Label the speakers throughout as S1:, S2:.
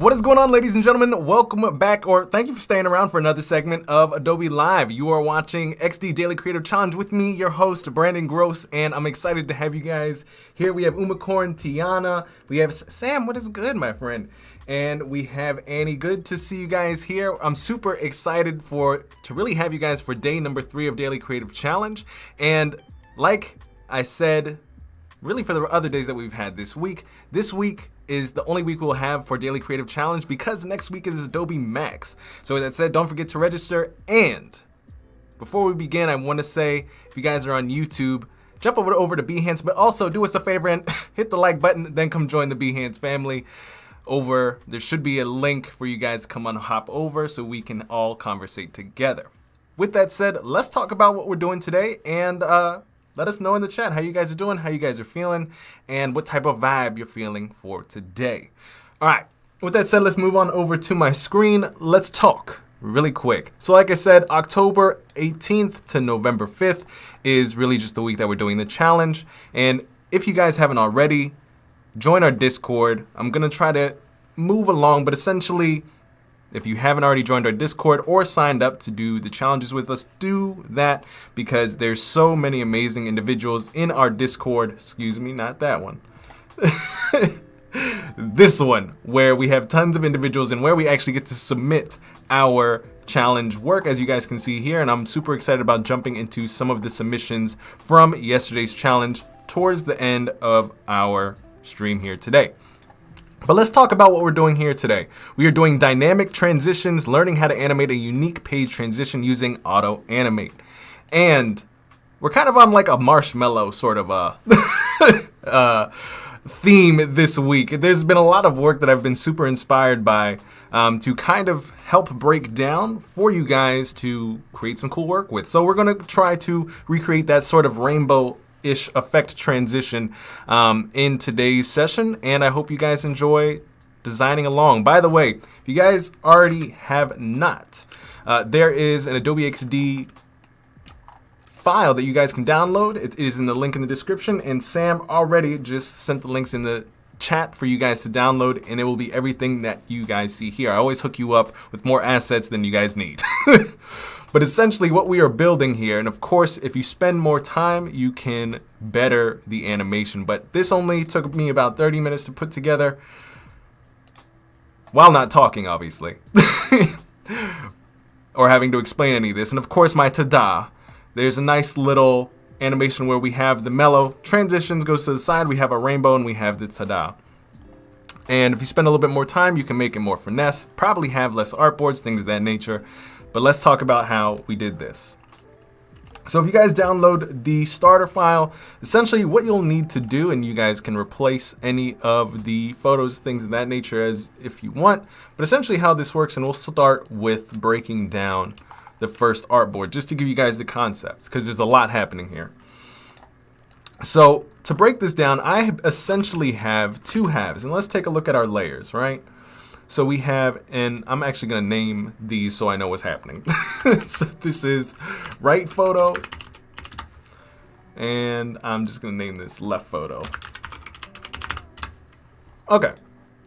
S1: What is going on, ladies and gentlemen? Welcome back, or thank you for staying around for another segment of Adobe Live. You are watching XD Daily Creative Challenge with me, your host, Brandon Gross, and I'm excited to have you guys here. We have Umacorn, Tiana, we have Sam, what is good, my friend? And we have Annie. Good to see you guys here. I'm super excited to really have you guys for day number 3 of Daily Creative Challenge. And like I said, really for the other days that we've had this week is the only week we'll have for Daily Creative Challenge because next week is Adobe Max. So with that said, don't forget to register. And before we begin, I want to say, if you guys are on YouTube, jump over to Behance, but also do us a favor and hit the like button, then come join the Behance family. There should be a link for you guys to come on, hop over so we can all conversate together. With that said, let's talk about what we're doing today, and let us know in the chat how you guys are doing, how you guys are feeling, and what type of vibe you're feeling for today. All right, with that said, let's move on over to my screen. Let's talk really quick. So like I said, October 18th to November 5th is really just the week that we're doing the challenge. And if you guys haven't already, join our Discord. I'm going to try to move along, but essentially, if you haven't already joined our Discord or signed up to do the challenges with us, do that because there's so many amazing individuals in our Discord. Excuse me, not that one. This one, where we have tons of individuals and where we actually get to submit our challenge work, as you guys can see here. And I'm super excited about jumping into some of the submissions from yesterday's challenge towards the end of our stream here today. But let's talk about what we're doing here today. We are doing dynamic transitions, learning how to animate a unique page transition using Auto-Animate. And we're kind of on like a marshmallow sort of a theme this week. There's been a lot of work that I've been super inspired by to kind of help break down for you guys to create some cool work with. So we're going to try to recreate that sort of rainbow-ish effect transition in today's session, and I hope you guys enjoy designing along. By the way, if you guys already have not, there is an Adobe XD file that you guys can download. It is in the link in the description, and Sam already just sent the links in the chat for you guys to download, and it will be everything that you guys see here. I always hook you up with more assets than you guys need. But essentially what we are building here, and of course, if you spend more time, you can better the animation. But this only took me about 30 minutes to put together, while not talking, obviously, or having to explain any of this. And of course, my ta-da, there's a nice little animation where we have the mellow transitions goes to the side, we have a rainbow, and we have the ta-da. And if you spend a little bit more time, you can make it more finesse, probably have less artboards, things of that nature. But let's talk about how we did this. So if you guys download the starter file, essentially what you'll need to do, and you guys can replace any of the photos, things of that nature as if you want, but essentially how this works, and we'll start with breaking down the first artboard just to give you guys the concepts because there's a lot happening here. So to break this down, I essentially have two halves, and let's take a look at our layers, right? So we have, and I'm actually going to name these so I know what's happening. So this is right photo, and I'm just going to name this left photo. Okay,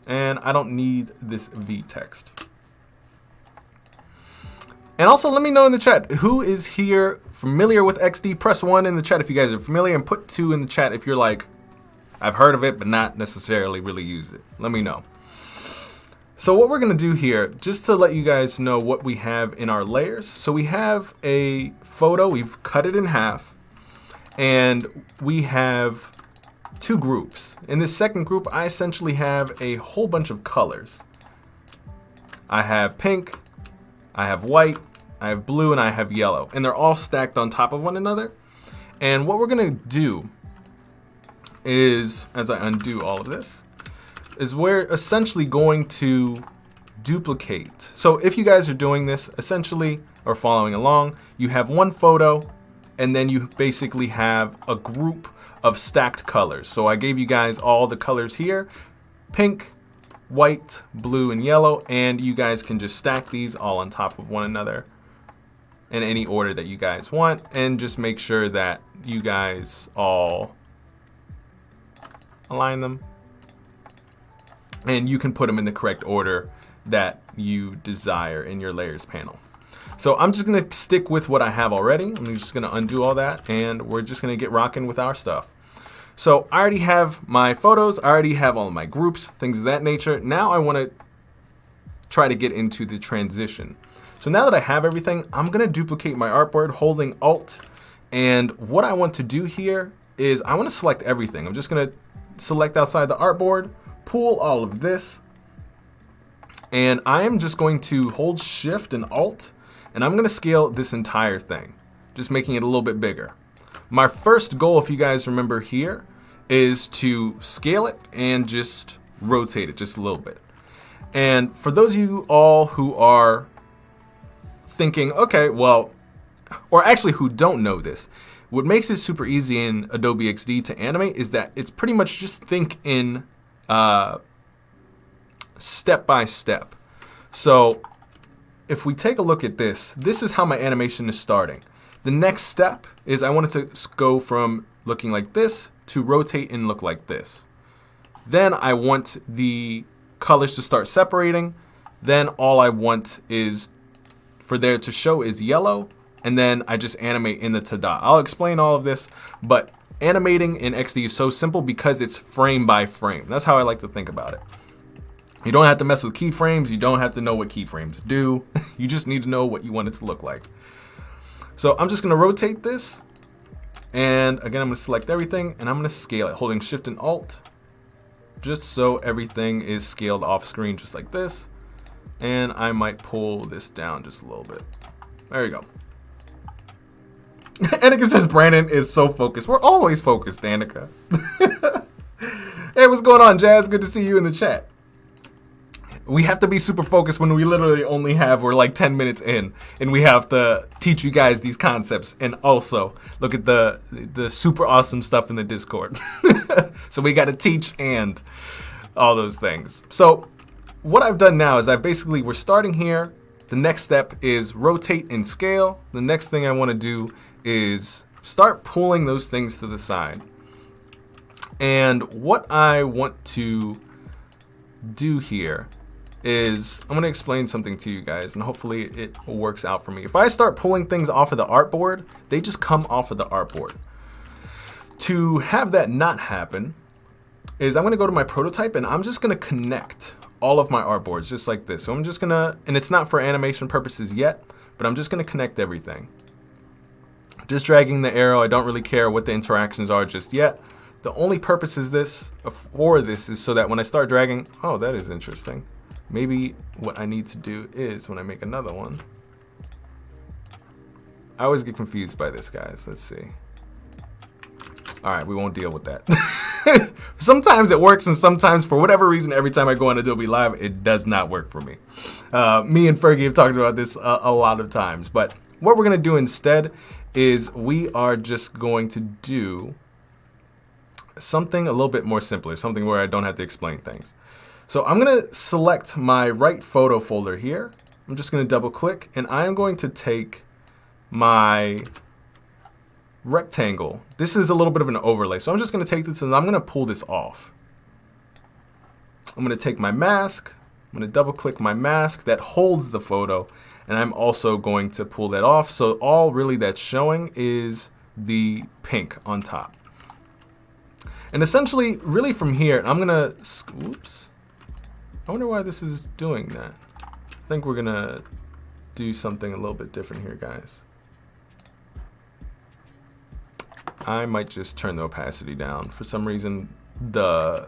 S1: and I don't need this V text. And also let me know in the chat, who is here familiar with XD? Press 1 in the chat if you guys are familiar, and put 2 in the chat if you're like, I've heard of it, but not necessarily really used it. Let me know. So what we're going to do here, just to let you guys know what we have in our layers. So we have a photo, we've cut it in half, and we have 2 groups. In this second group, I essentially have a whole bunch of colors. I have pink, I have white, I have blue, and I have yellow. And they're all stacked on top of one another. And what we're going to do is, as I undo all of this, is we're essentially going to duplicate. So if you guys are doing this essentially or following along, you have one photo and then you basically have a group of stacked colors. So I gave you guys all the colors here, pink, white, blue, and yellow, and you guys can just stack these all on top of one another in any order that you guys want, and just make sure that you guys all align them and you can put them in the correct order that you desire in your layers panel. So I'm just gonna stick with what I have already. I'm just gonna undo all that, and we're just gonna get rocking with our stuff. So I already have my photos, I already have all of my groups, things of that nature. Now I wanna try to get into the transition. So now that I have everything, I'm gonna duplicate my artboard holding Alt. And what I want to do here is I wanna select everything. I'm just gonna select outside the artboard, pull all of this, and I am just going to hold Shift and Alt, and I'm gonna scale this entire thing, just making it a little bit bigger. My first goal, if you guys remember here, is to scale it and just rotate it just a little bit. And for those of you all who are thinking, okay, well, or actually who don't know this, what makes it super easy in Adobe XD to animate is that it's pretty much just think in step by step. So if we take a look at this, this is how my animation is starting. The next step is I want it to go from looking like this to rotate and look like this. Then I want the colors to start separating. Then all I want is for there to show is yellow, and then I just animate in the tada. I'll explain all of this, but animating in XD is so simple because it's frame by frame. That's how I like to think about it. You don't have to mess with keyframes. You don't have to know what keyframes do. You just need to know what you want it to look like. So I'm just gonna rotate this, and again, I'm gonna select everything, and I'm gonna scale it, holding Shift and Alt, just so everything is scaled off screen, just like this. And I might pull this down just a little bit. There you go. Annika says Brandon is so focused. We're always focused, Annika. Hey, what's going on, Jazz? Good to see you in the chat. We have to be super focused when we literally only have, we're like 10 minutes in, and we have to teach you guys these concepts and also look at the super awesome stuff in the Discord. So we got to teach and all those things. So what I've done now is we're starting here. The next step is rotate and scale. The next thing I want to do is start pulling those things to the side. And what I want to do here is I'm going to explain something to you guys, and hopefully it works out for me. If I start pulling things off of the artboard, they just come off of the artboard. To have that not happen is I'm going to go to my prototype, and I'm just going to connect all of my artboards just like this. So I'm just going to, and it's not for animation purposes yet, but I'm just going to connect everything. Just dragging the arrow. I don't really care what the interactions are just yet. The only purpose is for this is so that when I start dragging, oh, that is interesting. Maybe what I need to do is when I make another one, I always get confused by this, guys. Let's see. All right, we won't deal with that. Sometimes it works, and sometimes for whatever reason, every time I go on Adobe Live, it does not work for me. Me and Fergie have talked about this a lot of times, but what we're gonna do instead is we are just going to do something a little bit more simpler, something where I don't have to explain things. So I'm gonna select my right photo folder here. I'm just gonna double click, and I am going to take my rectangle. This is a little bit of an overlay. So I'm just gonna take this and I'm gonna pull this off. I'm gonna take my mask. I'm gonna double click my mask that holds the photo, and I'm also going to pull that off. So all really that's showing is the pink on top. And essentially, really from here, I'm gonna, oops. I wonder why this is doing that. I think we're gonna do something a little bit different here, guys. I might just turn the opacity down. For some reason, and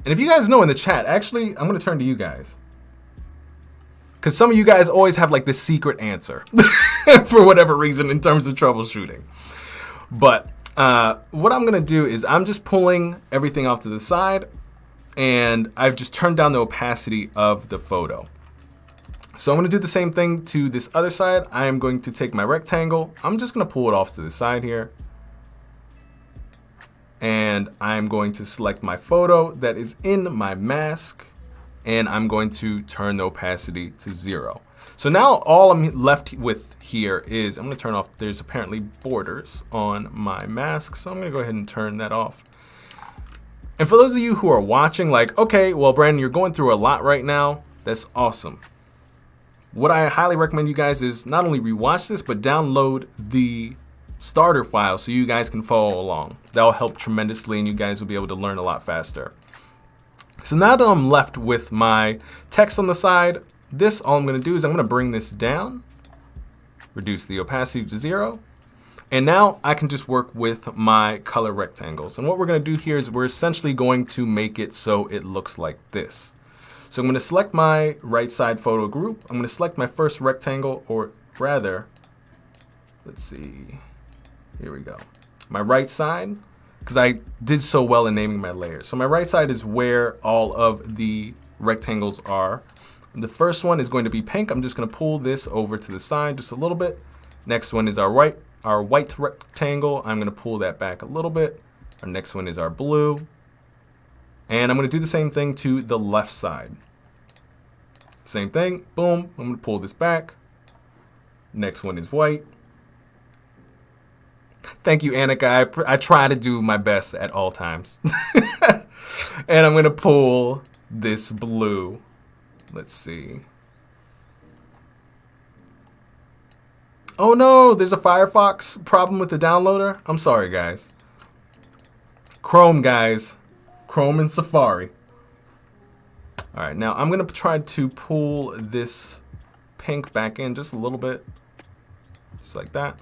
S1: if you guys know in the chat, actually, I'm gonna turn to you guys. Because some of you guys always have like this secret answer for whatever reason in terms of troubleshooting. But what I'm gonna do is I'm just pulling everything off to the side, and I've just turned down the opacity of the photo. So I'm gonna do the same thing to this other side. I am going to take my rectangle. I'm just gonna pull it off to the side here. And I'm going to select my photo that is in my mask, and I'm going to turn the opacity to 0. So now all I'm left with here is, I'm gonna turn off, there's apparently borders on my mask, so I'm gonna go ahead and turn that off. And for those of you who are watching, like, okay, well, Brandon, you're going through a lot right now. That's awesome. What I highly recommend you guys is not only rewatch this, but download the starter file so you guys can follow along. That'll help tremendously and you guys will be able to learn a lot faster. So now that I'm left with my text on the side, all I'm going to do is I'm going to bring this down, reduce the opacity to 0. And now I can just work with my color rectangles. And what we're going to do here is we're essentially going to make it so it looks like this. So I'm going to select my right side photo group. I'm going to select my first rectangle, or rather, let's see, here we go. My right side, because I did so well in naming my layers. So my right side is where all of the rectangles are. The first one is going to be pink. I'm just going to pull this over to the side just a little bit. Next one is our white rectangle. I'm going to pull that back a little bit. Our next one is our blue. And I'm going to do the same thing to the left side. Same thing, boom, I'm going to pull this back. Next one is white. Thank you, Annika. I try to do my best at all times. And I'm going to pull this blue. Let's see. Oh no, there's a Firefox problem with the downloader. I'm sorry, guys. Chrome, guys. Chrome and Safari. All right, now I'm going to try to pull this pink back in just a little bit. Just like that.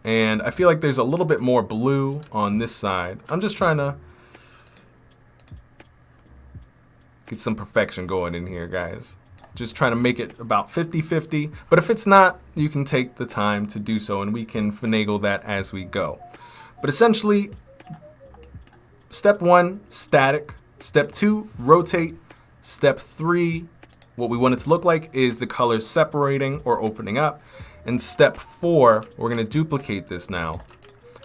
S1: And I feel like there's a little bit more blue on this side. I'm just trying to get some perfection going in here, guys. Just trying to make it about 50-50. But if it's not, you can take the time to do so, and we can finagle that as we go. But essentially, step 1, static. Step 2, rotate. Step 3, what we want it to look like is the colors separating or opening up. And step 4, we're going to duplicate this now.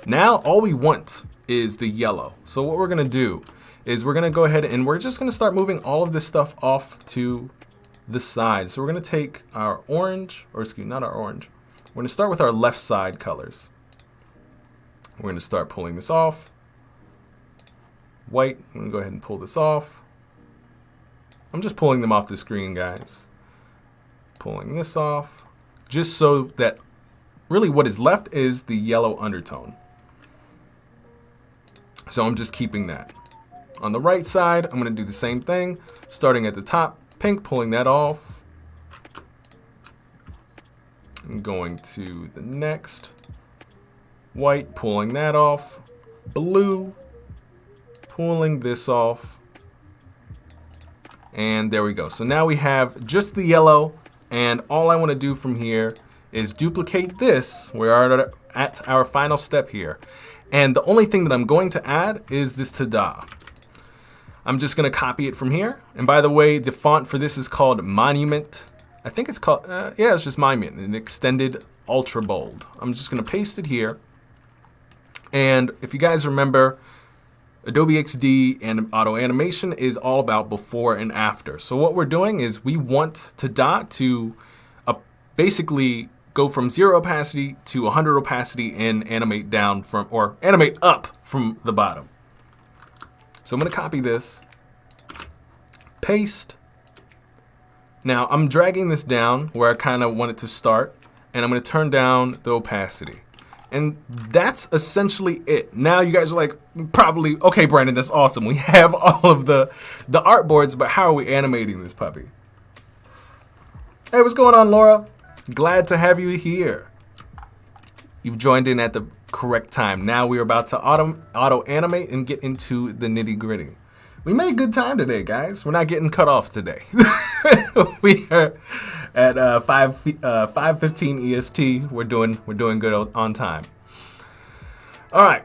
S1: Now, all we want is the yellow. So what we're going to do is we're going to go ahead and we're just going to start moving all of this stuff off to the side. So we're going to take our orange, or excuse me, not our orange. We're going to start with our left side colors. We're going to start pulling this off. White, I'm going to go ahead and pull this off. I'm just pulling them off the screen, guys. Pulling this off, just so that really what is left is the yellow undertone. So I'm just keeping that. On the right side, I'm going to do the same thing, starting at the top, pink, pulling that off. I'm going to the next, white, pulling that off, blue, pulling this off, and there we go. So now we have just the yellow, and all I want to do from here is duplicate this. We are at our final step here, and the only thing that I'm going to add is this ta-da. I'm just going to copy it from here, and by the way, the font for this is called Monument. I think it's called, yeah, it's just Monument, an extended ultra bold. I'm just going to paste it here, and if you guys remember, Adobe XD and Auto-Animation is all about before and after. So what we're doing is we want ta-da to basically go from 0 opacity to 100 opacity and animate down from, or animate up from the bottom. So I'm going to copy this, paste. Now I'm dragging this down where I kind of want it to start, and I'm going to turn down the opacity. And that's essentially it. Now you guys are like, probably, okay, Brandon, that's awesome. We have all of the artboards, but how are we animating this puppy? Hey, what's going on, Laura? Glad to have you here. You've joined in at the correct time. Now we're about to auto-animate and get into the nitty-gritty. We made good time today, guys. We're not getting cut off today. We are at 5:15 EST. We're doing good on time. All right.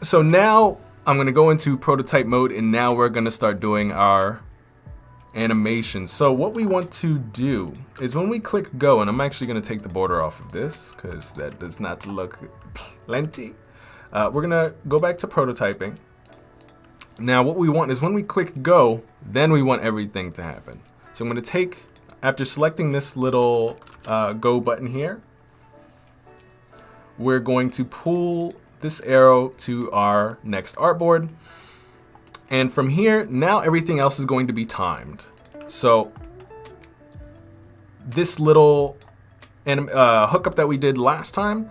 S1: So now I'm going to go into prototype mode, and now we're going to start doing our animation. So what we want to do is when we click go, and I'm actually going to take the border off of this because that does not look plenty. We're going to go back to prototyping. Now what we want is when we click go, then we want everything to happen. So I'm going to take, after selecting this little go button here, we're going to pull this arrow to our next artboard. And from here, now everything else is going to be timed. So this little hookup that we did last time,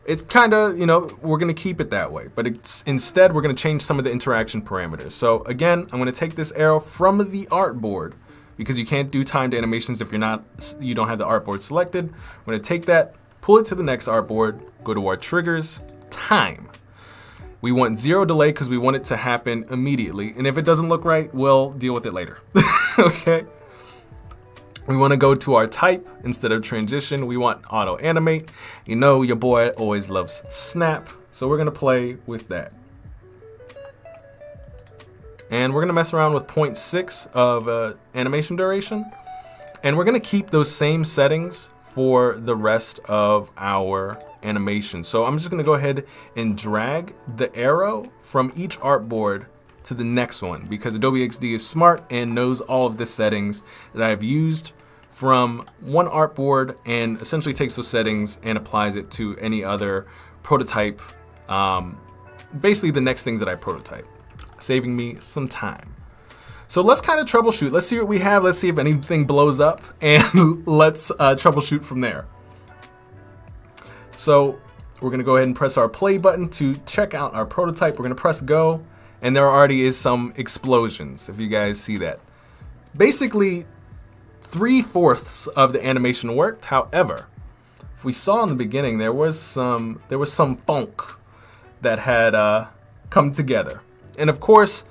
S1: it's kind of, you know, we're going to keep it that way. But instead, we're going to change some of the interaction parameters. So again, I'm going to take this arrow from the artboard, because you can't do timed animations if you don't have the artboard selected. I'm going to take that, pull it to the next artboard, go to our triggers, time. We want 0 delay because we want it to happen immediately. And if it doesn't look right, we'll deal with it later. Okay. We want to go to our type instead of transition. We want auto-animate. You know, your boy always loves snap. So we're going to play with that. And we're going to mess around with 0.6 of animation duration. And we're going to keep those same settings for the rest of our animation. So I'm just going to go ahead and drag the arrow from each artboard to the next one, because Adobe XD is smart and knows all of the settings that I've used from one artboard, and essentially takes those settings and applies it to any other prototype, basically the next things that I prototype, saving me some time. So let's kind of troubleshoot. Let's see what we have. Let's see if anything blows up, and let's troubleshoot from there. So we're gonna go ahead and press our play button to check out our prototype. We're gonna press go, and there already is some explosions, if you guys see that. Basically, 3/4 of the animation worked. However, if we saw in the beginning, there was some funk that had come together. And of course,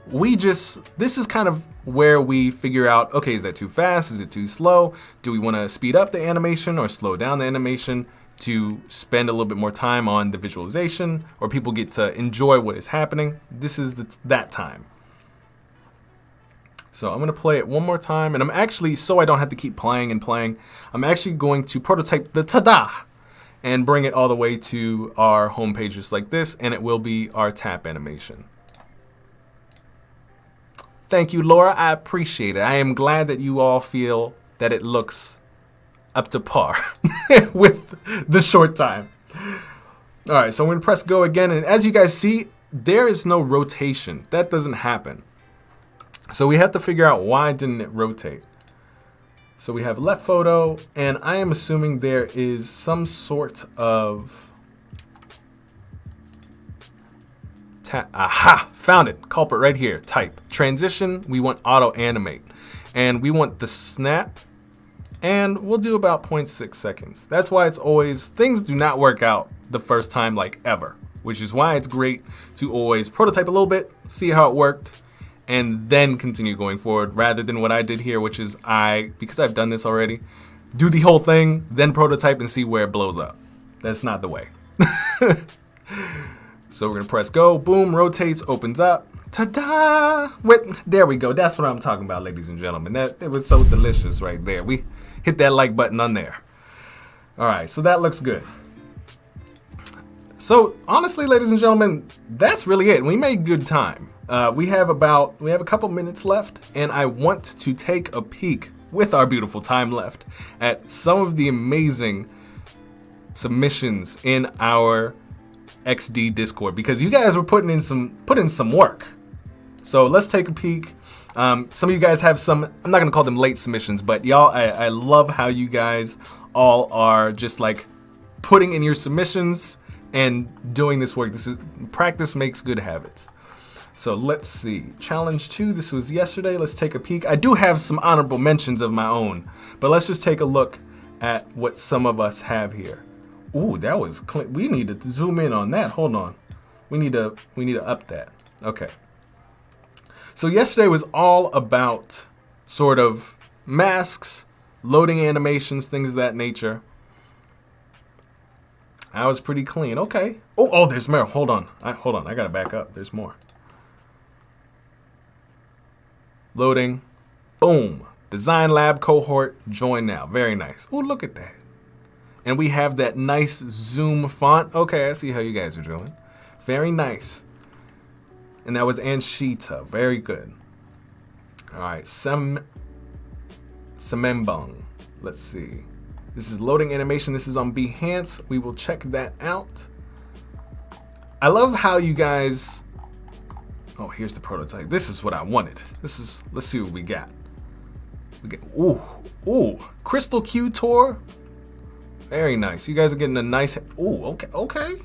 S1: this is kind of where we figure out, okay, is that too fast? Is it too slow? Do we want to speed up the animation or slow down the animation to spend a little bit more time on the visualization, or people get to enjoy what is happening? This is that time. So I'm going to play it one more time, and I'm actually, so I don't have to keep playing and playing, I'm actually going to prototype the ta-da and bring it all the way to our home page just like this, and it will be our tap animation. Thank you, Laura. I appreciate it. I am glad that you all feel that it looks up to par with the short time. All right, so I'm going to press go again, and as you guys see, there is no rotation. That doesn't happen. So we have to figure out why didn't it rotate. So we have left photo, and I am assuming there is some sort of aha, found it. Culprit right here. Type. Transition, we want auto-animate. And we want the snap, and we'll do about 0.6 seconds. That's why it's always, things do not work out the first time, like ever, which is why it's great to always prototype a little bit, see how it worked, and then continue going forward, rather than what I did here, which is because I've done this already, do the whole thing, then prototype and see where it blows up. That's not the way. So we're gonna press go, boom, rotates, opens up, ta-da! There we go, that's what I'm talking about, ladies and gentlemen. It was so delicious right there. We hit that like button on there. All right, so that looks good. So honestly, ladies and gentlemen, that's really it. We made good time. We have a couple minutes left, and I want to take a peek with our beautiful time left at some of the amazing submissions in our XD Discord, because you guys were putting in some work. So let's take a peek. Some of you guys have some, I'm not gonna call them late submissions, but y'all, I love how you guys all are just like putting in your submissions and doing this work. This is practice makes good habits. So let's see, challenge 2, this was yesterday. Let's take a peek. I do have some honorable mentions of my own, but let's just take a look at what some of us have here. Ooh, that was clean. We need to zoom in on that. Hold on. We need to up that. Okay. So yesterday was all about sort of masks, loading animations, things of that nature. I was pretty clean. Okay. Oh, there's more. Hold on. I gotta back up. There's more. Loading. Boom. Design Lab cohort. Join now. Very nice. Oh, look at that. And we have that nice zoom font. Okay, I see how you guys are doing. Very nice. And that was Anshita. Very good. All right, Samembong. Let's see. This is loading animation. This is on Behance. We will check that out. I love how you guys Oh, here's the prototype. This is what I wanted. Let's see what we got. Ooh, Crystal Q Tour. Very nice. You guys are getting a nice, okay.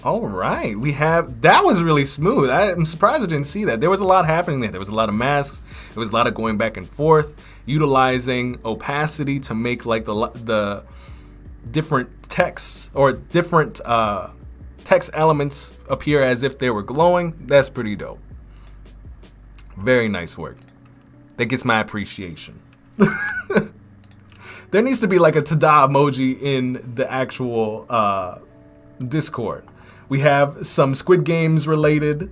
S1: All right, that was really smooth. I'm surprised I didn't see that. There was a lot happening there. There was a lot of masks. There was a lot of going back and forth, utilizing opacity to make like the different texts or different text elements appear as if they were glowing. That's pretty dope. Very nice work. That gets my appreciation. There needs to be like a ta-da emoji in the actual Discord. We have some Squid Games related.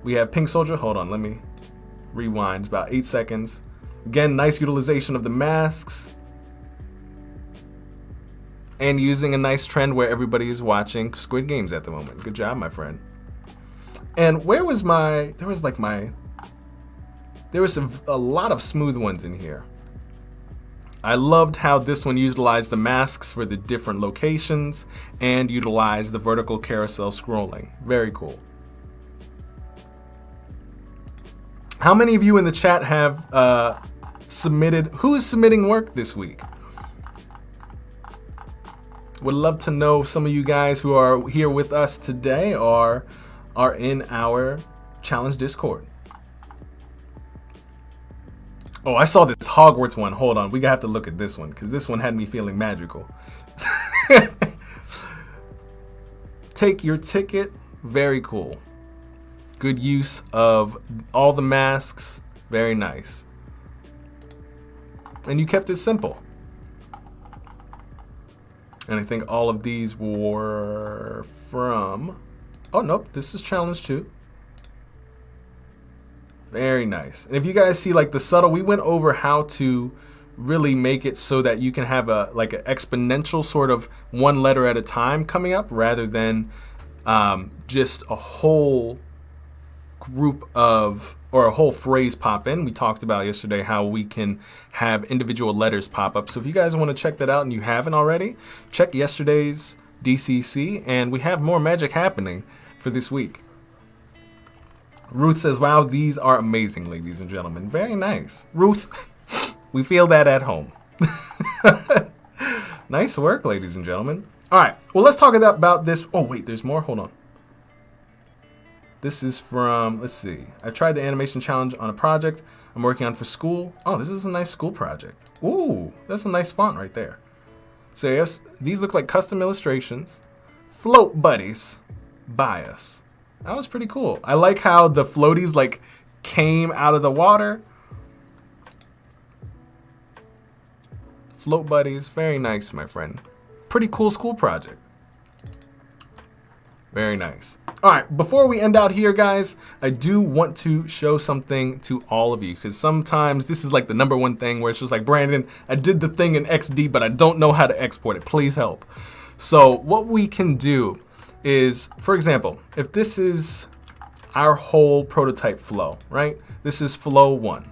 S1: We have Pink Soldier. Hold on, let me rewind. It's about 8 seconds. Again, nice utilization of the masks. And using a nice trend where everybody is watching Squid Games at the moment. Good job, my friend. And there was a lot of smooth ones in here. I loved how this one utilized the masks for the different locations and utilized the vertical carousel scrolling. Very cool. How many of you in the chat have submitted? Who is submitting work this week? Would love to know if some of you guys who are here with us today are in our challenge Discord. Oh, I saw this Hogwarts one. Hold on, we have to look at this one because this one had me feeling magical. Take your ticket. Very cool. Good use of all the masks. Very nice. And you kept it simple. And I think all of these were from... Oh, nope, this is challenge 2. Very nice. And if you guys see like the subtle, we went over how to really make it so that you can have an exponential sort of one letter at a time coming up rather than just a whole group of, or a whole phrase pop in. We talked about yesterday how we can have individual letters pop up. So if you guys want to check that out and you haven't already, check yesterday's DCC and we have more magic happening for this week. Ruth says, wow, these are amazing, ladies and gentlemen. Very nice. Ruth, we feel that at home. Nice work, ladies and gentlemen. All right, well, let's talk about this. Oh, wait, there's more. Hold on. This is from, let's see. I tried the animation challenge on a project I'm working on for school. Oh, this is a nice school project. Ooh, that's a nice font right there. So yes, these look like custom illustrations. Float buddies by us. That was pretty cool. I like how the floaties like came out of the water. Float buddies, very nice, my friend. Pretty cool school project. Very nice. All right, before we end out here, guys, I do want to show something to all of you because sometimes this is like the #1 thing where it's just like, Brandon, I did the thing in XD, but I don't know how to export it. Please help. So what we can do is, for example, if this is our whole prototype flow, right? This is flow 1.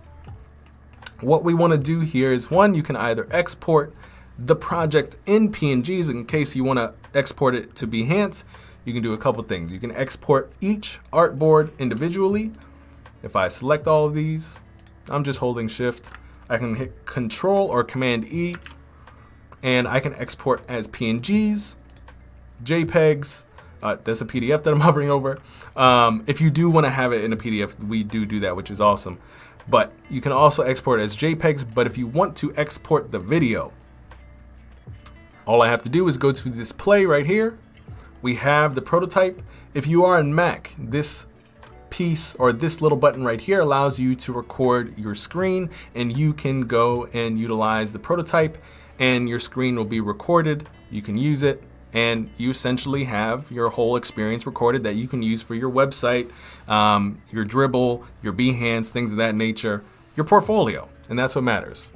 S1: What we want to do here is, one, you can either export the project in PNGs in case you want to export it to Behance. You can do a couple things. You can export each artboard individually. If I select all of these, I'm just holding shift. I can hit Control or Command E, and I can export as PNGs, JPEGs. That's a PDF that I'm hovering over. If you do want to have it in a PDF, we do that, which is awesome. But you can also export it as JPEGs. But if you want to export the video, all I have to do is go to this play right here. We have the prototype. If you are in Mac, this piece or this little button right here allows you to record your screen, and you can go and utilize the prototype and your screen will be recorded. You can use it and you essentially have your whole experience recorded that you can use for your website, your Dribbble, your Behance, things of that nature, your portfolio, and that's what matters.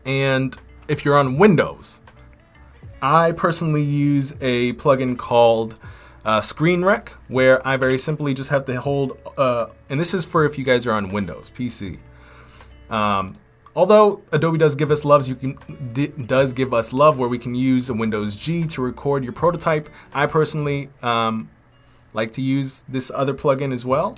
S1: And if you're on Windows, I personally use a plugin called Screen Rec, where I very simply just have to hold, and this is for if you guys are on Windows, PC. Although Adobe does give us loves, does give us love where we can use a Windows G to record your prototype. I personally like to use this other plugin as well,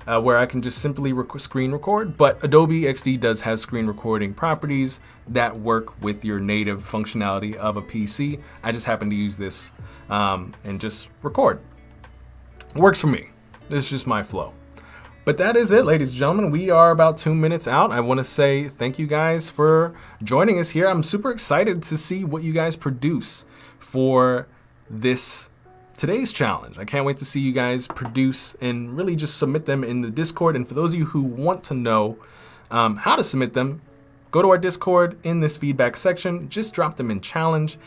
S1: where I can just simply screen record. But Adobe XD does have screen recording properties that work with your native functionality of a PC. I just happen to use this and just record. It works for me. This is just my flow. But that is it, ladies and gentlemen. We are about 2 minutes out. I want to say thank you guys for joining us here. I'm super excited to see what you guys produce for today's challenge. I can't wait to see you guys produce and really just submit them in the Discord. And for those of you who want to know how to submit them, go to our Discord in this feedback section. Just drop them in challenge.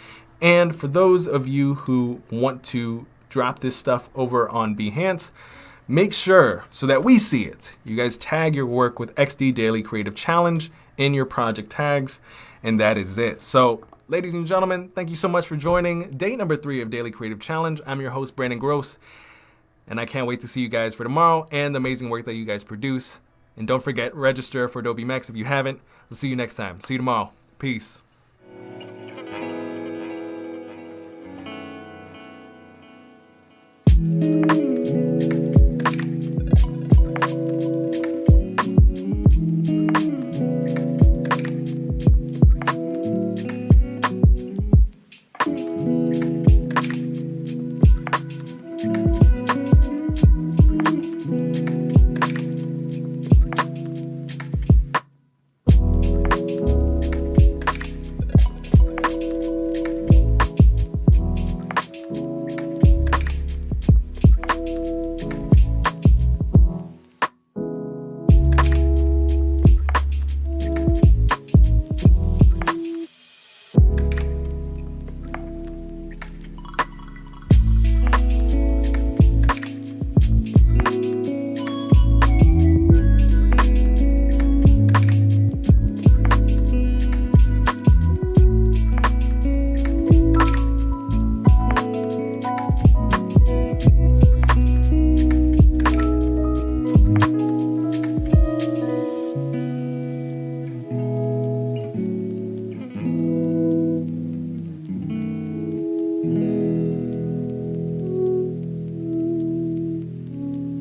S1: And for those of you who want to drop this stuff over on Behance, make sure, so that we see it, you guys tag your work with XD Daily Creative Challenge in your project tags, and that is it. So, ladies and gentlemen, thank you so much for joining day number 3 of Daily Creative Challenge. I'm your host, Brandon Gross, and I can't wait to see you guys for tomorrow and the amazing work that you guys produce. And don't forget, register for Adobe Max if you haven't. We'll see you next time. See you tomorrow. Peace.